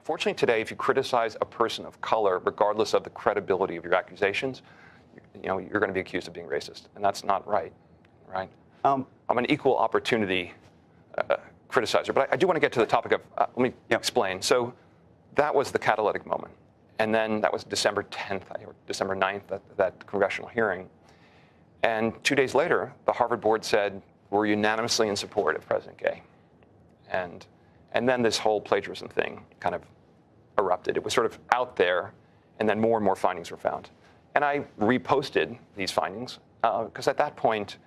unfortunately today, if you criticize a person of color, regardless of the credibility of your accusations, you're going to be accused of being racist, and that's not right. Right? I'm an equal opportunity criticizer, but I do want to get to the topic of. Let me explain. So that was the catalytic moment, and then that was December 10th or December 9th, that congressional hearing, and 2 days later, the Harvard board said we're unanimously in support of President Gay, and then this whole plagiarism thing kind of erupted. It was sort of out there, and then more and more findings were found. And I reposted these findings because at that point,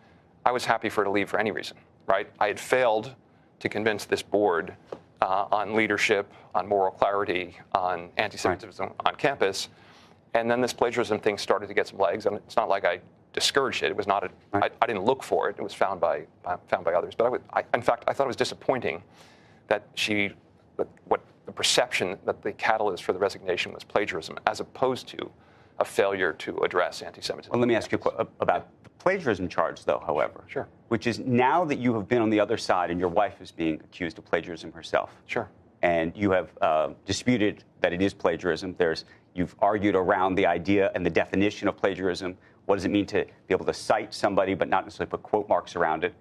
I was happy for her to leave for any reason, right? I had failed to convince this board on leadership, on moral clarity, on antisemitism on campus. And then this plagiarism thing started to get some legs. And it's not like I discouraged it. It was not I didn't look for it. It was found by others. But in fact, I thought it was disappointing that what the perception that the catalyst for the resignation was plagiarism, as opposed to a failure to address anti-Semitism. Well, let me ask you about the plagiarism charge, though, however. Sure. Which is now that you have been on the other side and your wife is being accused of plagiarism herself. Sure. And you have disputed that it is plagiarism. You've argued around the idea and the definition of plagiarism. What does it mean to be able to cite somebody but not necessarily put quote marks around it?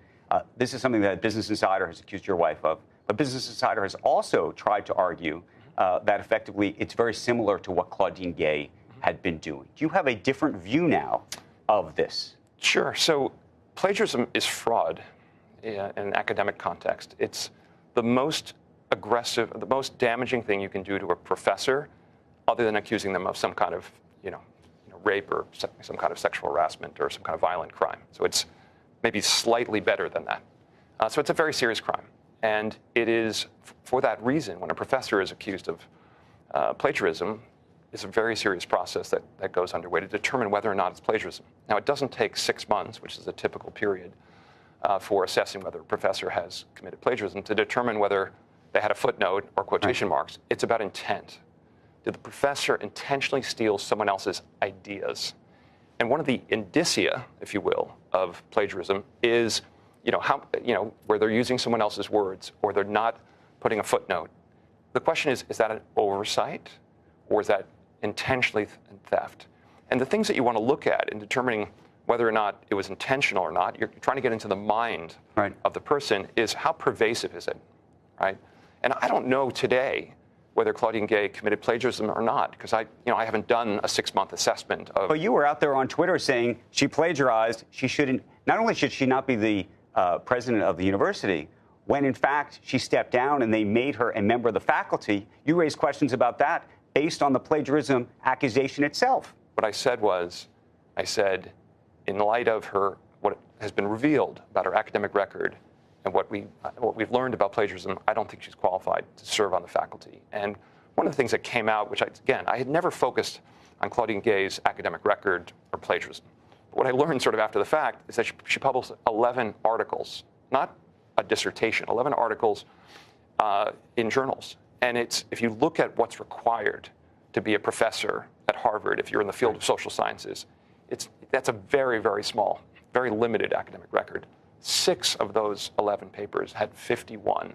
This is something that Business Insider has accused your wife of. But Business Insider has also tried to argue that effectively it's very similar to what Claudine Gay had been doing. Do you have a different view now of this? Sure. So plagiarism is fraud in an academic context. It's the most aggressive, the most damaging thing you can do to a professor, other than accusing them of some kind of, rape or some kind of sexual harassment or some kind of violent crime. So it's maybe slightly better than that. So it's a very serious crime. And it is, for that reason, when a professor is accused of plagiarism, it's a very serious process that goes underway to determine whether or not it's plagiarism. Now, it doesn't take 6 months, which is a typical period for assessing whether a professor has committed plagiarism, to determine whether they had a footnote or quotation marks. It's about intent. Did the professor intentionally steal someone else's ideas? And one of the indicia, if you will, of plagiarism is, where they're using someone else's words or they're not putting a footnote. The question is that an oversight or is that intentionally theft? And the things that you want to look at in determining whether or not it was intentional or not, you're trying to get into the mind of the person, is how pervasive is it, right? And I don't know today whether Claudine Gay committed plagiarism or not, because I haven't done a 6-month assessment of. But you were out there on Twitter saying she plagiarized. She shouldn't. Not only should she not be the president of the university, when in fact she stepped down and they made her a member of the faculty, you raised questions about that based on the plagiarism accusation itself. What I said was, in light of what has been revealed about her academic record and what we've learned about plagiarism, I don't think she's qualified to serve on the faculty. And one of the things that came out, which I had never focused on Claudine Gay's academic record or plagiarism. But what I learned sort of after the fact is that she published 11 articles, not a dissertation, 11 articles in journals. And if you look at what's required to be a professor at Harvard, if you're in the field of social sciences, that's a very, very small, very limited academic record. 6 of those 11 papers had 51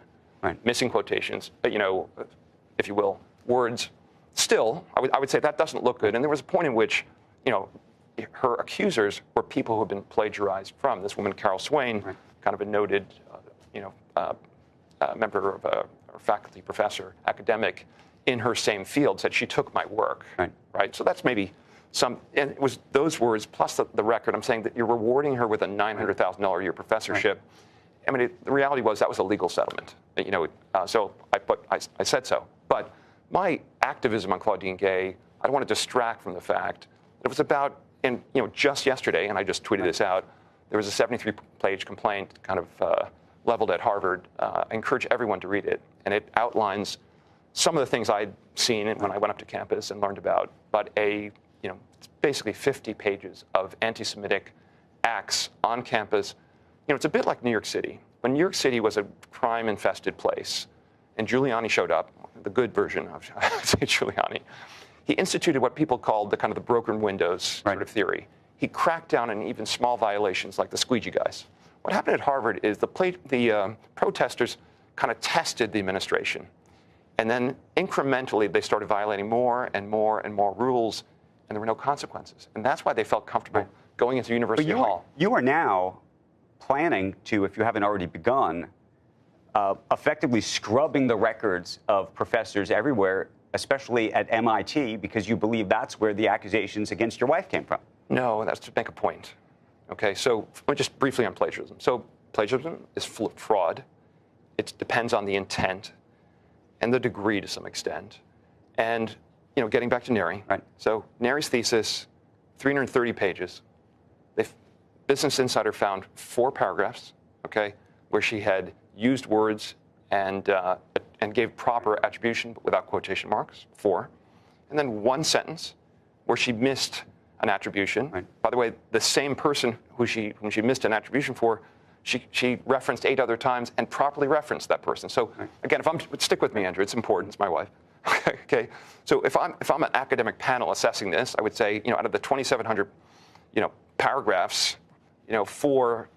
missing quotations, if you will, words. Still, I would say that doesn't look good. And there was a point in which, her accusers were people who had been plagiarized from. This woman, Carol Swain, kind of a noted, member of a faculty professor, academic in her same field, said she took my work. Right? So that's maybe and it was those words plus the record. I'm saying that you're rewarding her with a $900,000 a year professorship. I mean, the reality was that was a legal settlement. So I said so. But my activism on Claudine Gay, I don't want to distract from the fact that it was about, and just yesterday, and I just tweeted this out, there was a 73-page complaint kind of leveled at Harvard. I encourage everyone to read it, and it outlines some of the things I'd seen when I went up to campus and learned about, but it's basically 50 pages of anti-Semitic acts on campus. It's a bit like New York City. When New York City was a crime-infested place, and Giuliani showed up, the good version of Giuliani, he instituted what people called the broken windows sort of theory. He cracked down on even small violations like the squeegee guys. What happened at Harvard is the protesters kind of tested the administration. And then incrementally, they started violating more and more and more rules, and there were no consequences. And that's why they felt comfortable going into University Hall. You are now planning to, if you haven't already begun, effectively scrubbing the records of professors everywhere, especially at MIT, because you believe that's where the accusations against your wife came from. No, that's to make a point. Okay, so just briefly on plagiarism. So plagiarism is fraud. It depends on the intent and the degree to some extent. And, getting back to Neri. Right. So Neri's thesis, 330 pages. Business Insider found 4 paragraphs, okay, where she had used words and gave proper attribution but without quotation marks, 4. And then 1 sentence where she missed an attribution. Right. By the way, the same person whom she missed an attribution for, she referenced 8 other times and properly referenced that person. So again, stick with me, Andrew, it's important, it's my wife. Okay, so if I'm an academic panel assessing this, I would say, out of the 2,700, paragraphs, 4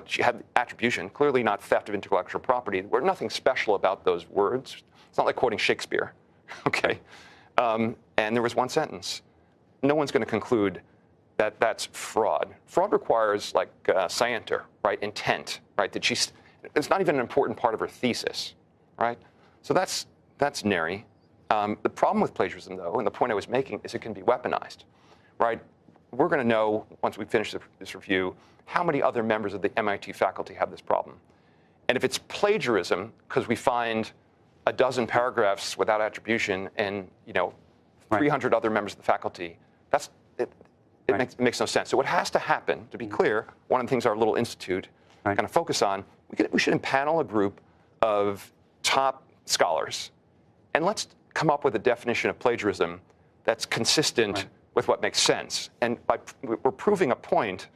she had attribution, clearly not theft of intellectual property. There's nothing special about those words. It's not like quoting Shakespeare, okay? And there was 1 sentence. No one's going to conclude that that's fraud. Fraud requires scienter, right? Intent, right? It's not even an important part of her thesis, right? So that's Neri. The problem with plagiarism, though, and the point I was making, is it can be weaponized, right? We're going to know, once we finish this review, how many other members of the MIT faculty have this problem. And if it's plagiarism, because we find a dozen paragraphs without attribution and, 300 other members of the faculty, it makes no sense. So what has to happen, to be clear, one of the things our little institute kind of focus on, we should impanel a group of top scholars, and let's come up with a definition of plagiarism that's consistent with what makes sense. And we're proving a point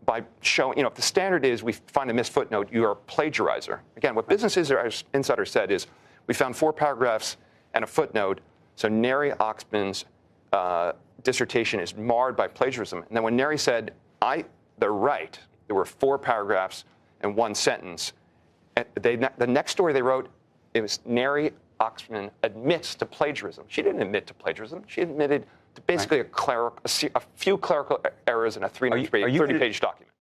by showing, if the standard is we find a missed footnote, you are a plagiarizer. Again, what Business Insider said is we found 4 paragraphs and a footnote, so Neri Ackman's dissertation is marred by plagiarism. And then when Neri said, they're right, there were 4 paragraphs and 1 sentence, the next story they wrote, it was Neri Ackman admits to plagiarism. She didn't admit to plagiarism. She admitted to basically a few clerical errors in a 330-page document.